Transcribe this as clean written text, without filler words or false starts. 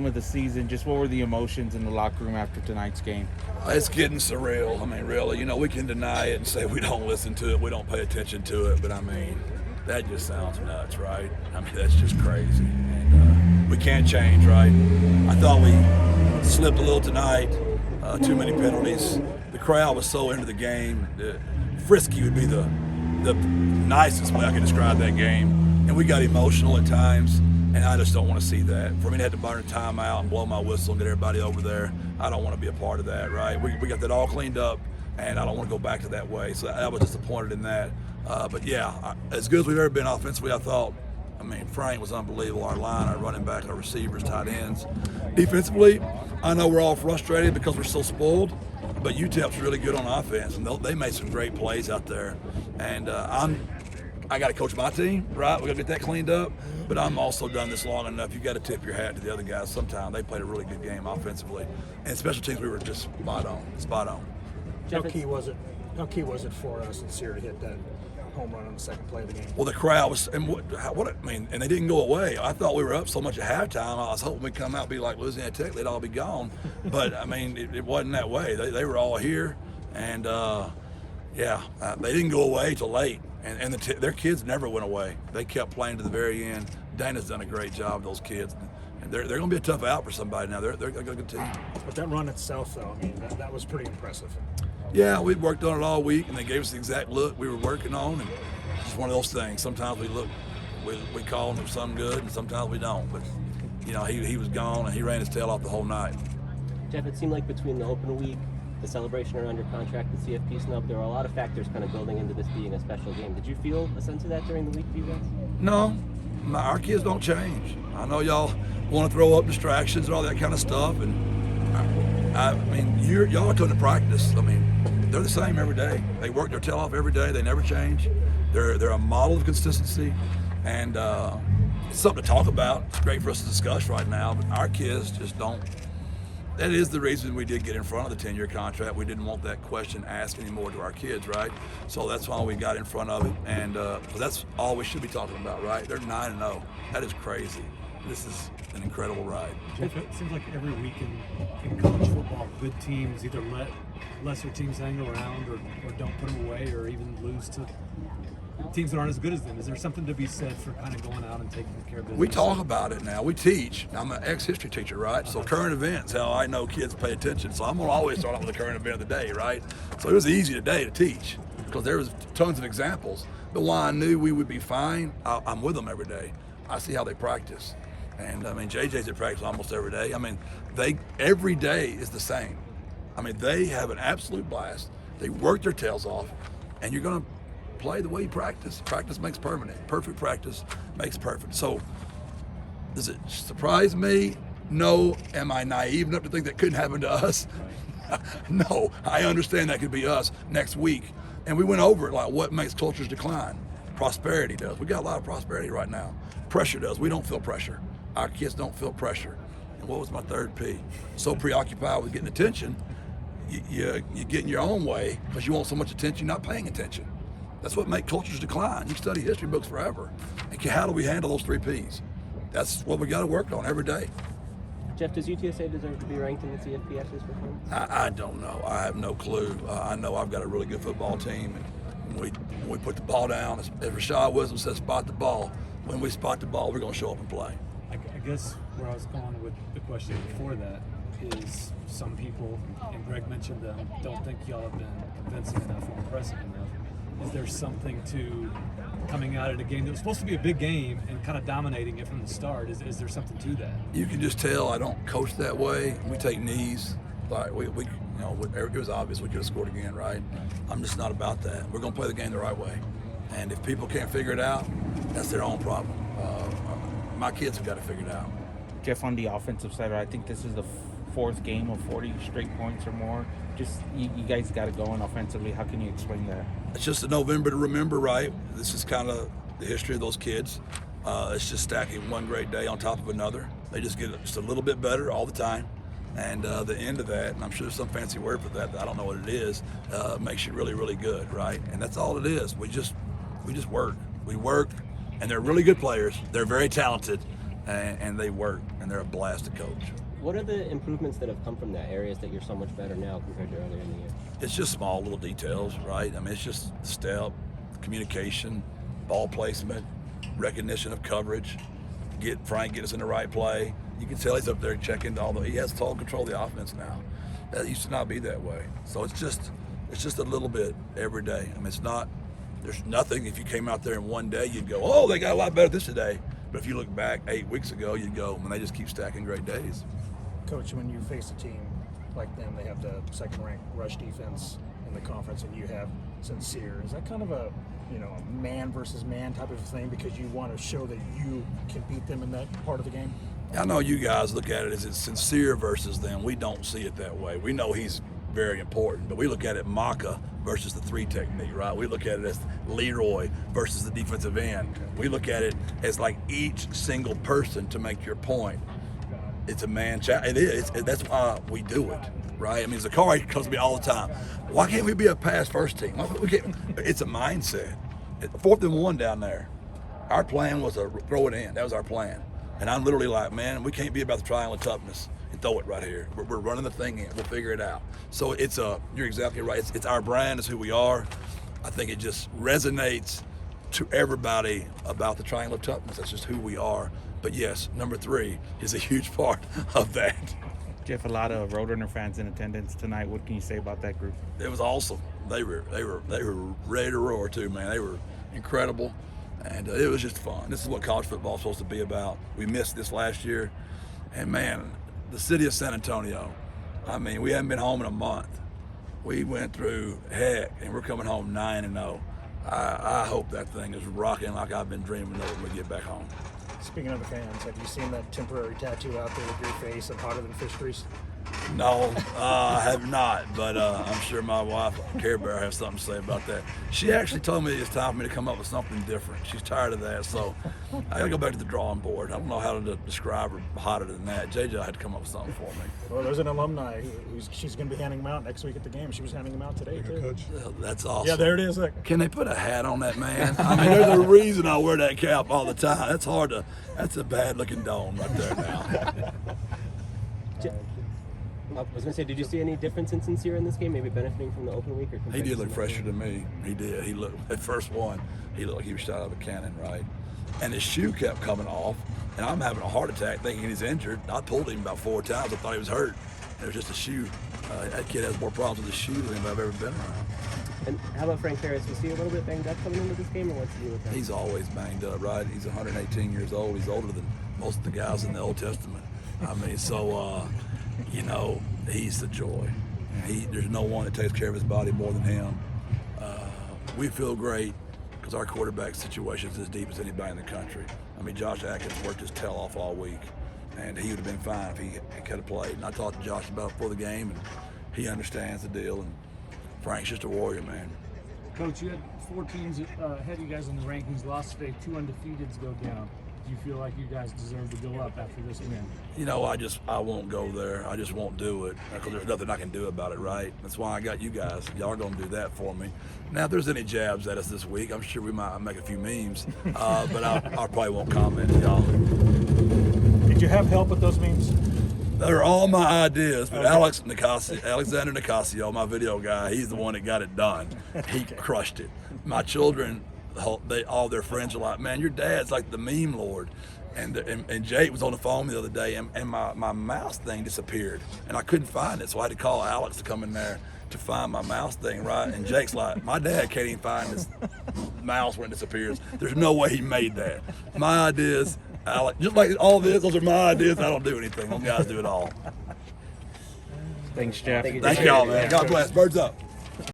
of the season. Just what were the emotions in the locker room after tonight's game? It's getting surreal. I mean, really, we can deny it and say we don't listen to it, we don't pay attention to it, but I mean, that just sounds nuts, right? I mean, that's just crazy. And we can't change, right? I thought we slipped a little tonight, too many penalties. The crowd was so into the game. Frisky would be the nicest way I could describe that game. And we got emotional at times, and I just don't want to see that. For me to have to burn a timeout and blow my whistle and get everybody over there, I don't want to be a part of that, right? We got that all cleaned up, and I don't want to go back to that way. So I was disappointed in that. But yeah, as good as we've ever been offensively, I thought, Frank was unbelievable. Our line, our running back, our receivers, tight ends. Defensively, I know we're all frustrated because we're so spoiled, but UTEP's really good on offense, and they made some great plays out there. And I got to coach my team, right? We got to get that cleaned up. But I'm also done this long enough. You got to tip your hat to the other guys. Sometimes they played a really good game offensively, and special teams we were just spot on. How key was it for us this year to hit that home run on the second play of the game? Well, the crowd was, and and they didn't go away. I thought we were up so much at halftime. I was hoping we'd come out and be like Louisiana Tech, they'd all be gone. But it wasn't that way. They were all here, and they didn't go away till late. And their kids never went away. They kept playing to the very end. Dana's done a great job, those kids. And they're going to be a tough out for somebody now. They're a good team. But that run itself, though, that was pretty impressive. Yeah, we worked on it all week, and they gave us the exact look we were working on. And it's just one of those things. Sometimes we call him something good, and sometimes we don't. But, he was gone, and he ran his tail off the whole night. Jeff, it seemed like between the open week, the celebration around your contract, the CFP snub, there were a lot of factors kind of building into this being a special game. Did you feel a sense of that during the week for you guys? No, our kids don't change. I know y'all want to throw up distractions and all that kind of stuff, and y'all are coming to practice. They're the same every day. They work their tail off every day. They never change. They're a model of consistency, and it's something to talk about. It's great for us to discuss right now, but our kids just don't. That is the reason we did get in front of the 10-year contract. We didn't want that question asked anymore to our kids, right? So that's why we got in front of it, and that's all we should be talking about, right? They're 9-0. That is crazy. This is an incredible ride. Jeff, it seems like every week in college football, good teams either let lesser teams hang around or don't put them away or even lose to teams that aren't as good as them. Is there something to be said for kind of going out and taking care of business? We talk about it now. We teach. I'm an ex-history teacher, right? So current events, how I know kids pay attention. So I'm going to always start off with the current event of the day, right? So it was easy today to teach because there was tons of examples. But while I knew we would be fine, I'm with them every day. I see how they practice. And JJ's at practice almost every day. Every day is the same. They have an absolute blast. They work their tails off, and you're going to play the way you practice. Practice makes permanent. Perfect practice makes perfect. So does it surprise me? No. Am I naive enough to think that couldn't happen to us? No. I understand that could be us next week. And we went over it, like what makes cultures decline. Prosperity does. We got a lot of prosperity right now. Pressure does. We don't feel pressure. Our kids don't feel pressure. And what was my third P? So preoccupied with getting attention, you get in your own way because you want so much attention, you're not paying attention. That's what makes cultures decline. You study history books forever. And how do we handle those 3 Ps? That's what we got to work on every day. Jeff, does UTSA deserve to be ranked in the CFP after this performance? I don't know. I have no clue. I know I've got a really good football team. And when we put the ball down, as Rashad Wisdom says, spot the ball. When we spot the ball, we're going to show up and play. I guess where I was going with the question before that is some people, and Greg mentioned them, don't think y'all have been convincing enough or impressive enough. Is there something to coming out at a game that was supposed to be a big game and kind of dominating it from the start? Is there something to that? You can just tell I don't coach that way. We take knees. Like it was obvious we could have scored again, right? I'm just not about that. We're going to play the game the right way. And if people can't figure it out, that's their own problem. My kids have got to figure it out. Jeff, on the offensive side, I think this is the 4th game of 40 straight points or more. Just you guys got to go in offensively. How can you explain that? It's just a November to remember, right? This is kind of the history of those kids. It's just stacking one great day on top of another. They just get just a little bit better all the time. And the end of that, and I'm sure there's some fancy word for that, I don't know what it is, makes you really, really good, right? And that's all it is. We just work. We work, and they're really good players. They're very talented, and they work. and they're a blast to coach. What are the improvements that have come from that, areas that you're so much better now compared to earlier in the year? It's just small little details, right? I mean, it's just step, communication, ball placement, recognition of coverage, get us in the right play. You can tell he's up there checking he has total control of the offense now. That used to not be that way. So it's just a little bit every day. I mean, there's nothing, if you came out there in one day, you'd go, oh, they got a lot better this today. But if you look back 8 weeks ago, you'd go, man, they just keep stacking great days. Coach, when you face a team like them, they have the second-ranked rush defense in the conference, and you have Sincere. Is that kind of a man versus man type of thing because you want to show that you can beat them in that part of the game? I know you guys look at it as it's Sincere versus them. We don't see it that way. We know he's very important, but we look at it Maka versus the 3 technique, right? We look at it as Leroy versus the defensive end. We look at it as like each single person to make your point. It's a man challenge. It is. That's why we do it, right? I mean, Zakari comes to me all the time. Why can't we be a pass first team? It's a mindset. 4th and 1 down there. Our plan was to throw it in. That was our plan. And I'm literally like, man, we can't be about the triangle of toughness and throw it right here. We're running the thing in. We'll figure it out. So you're exactly right. It's our brand. It's who we are. I think it just resonates to everybody about the triangle of toughness. That's just who we are. But yes, number 3 is a huge part of that. Jeff, a lot of Roadrunner fans in attendance tonight. What can you say about that group? It was awesome. They were ready to roar too, man. They were incredible, and it was just fun. This is what college football is supposed to be about. We missed this last year, and man, the city of San Antonio. I mean, we haven't been home in a month. We went through heck, and we're coming home 9-0. I hope that thing is rocking like I've been dreaming of it when we get back home. Speaking of the fans, have you seen that temporary tattoo out there with your face of hotter than fish grease? No, I have not, but I'm sure my wife, Care Bear, has something to say about that. She actually told me it's time for me to come up with something different. She's tired of that, so I got to go back to the drawing board. I don't know how to describe her hotter than that. JJ had to come up with something for me. Well, there's an alumni she's going to be handing them out next week at the game. She was handing them out today, too. Coach. That's awesome. Yeah, there it is. Look. Can they put a hat on that man? I mean, there's a reason I wear that cap all the time. That's a bad-looking dome right there now. I was going to say, did you see any difference in Sincere in this game, maybe benefiting from the open week? Or He did look fresher than me. He did. He looked, at first one, he looked like he was shot out of a cannon, right? And his shoe kept coming off, and I'm having a heart attack thinking he's injured. I pulled him about 4 times. I thought he was hurt. It was just a shoe. That kid has more problems with his shoe than I've ever been around. And how about Frank Harris? Was he a little bit banged up coming into this game, or what's he with that? He's always banged up, right? He's 118 years old. He's older than most of the guys in the Old Testament. I mean, so, he's the joy. There's no one that takes care of his body more than him. We feel great because our quarterback situation is as deep as anybody in the country. I mean, Josh Atkins worked his tail off all week, and he would have been fine if he could have played. And I talked to Josh about it before the game, and he understands the deal. And Frank's just a warrior, man. Coach, you had 4 teams ahead of you guys in the rankings. Lost today, 2 undefeateds go down. Do you feel like you guys deserve to go up after this win? I won't go there. I just won't do it because there's nothing I can do about it, right? That's why I got you guys. Y'all are going to do that for me. Now, if there's any jabs at us this week, I'm sure we might make a few memes, but I probably won't comment to y'all. Did you have help with those memes? They're all my ideas, but Alexander Nicasio, my video guy, he's the one that got it done. He crushed it. My children, all their friends are like, man, your dad's like the meme lord. And Jake was on the phone the other day, and my mouse thing disappeared, and I couldn't find it, so I had to call Alex to come in there to find my mouse thing, right? And Jake's like, my dad can't even find his mouse when it disappears. There's no way he made that. My ideas, Alex, just like all this, those are my ideas. I don't do anything. Those guys do it all. Thanks, Jeff. Thank y'all, man. God bless. Birds up.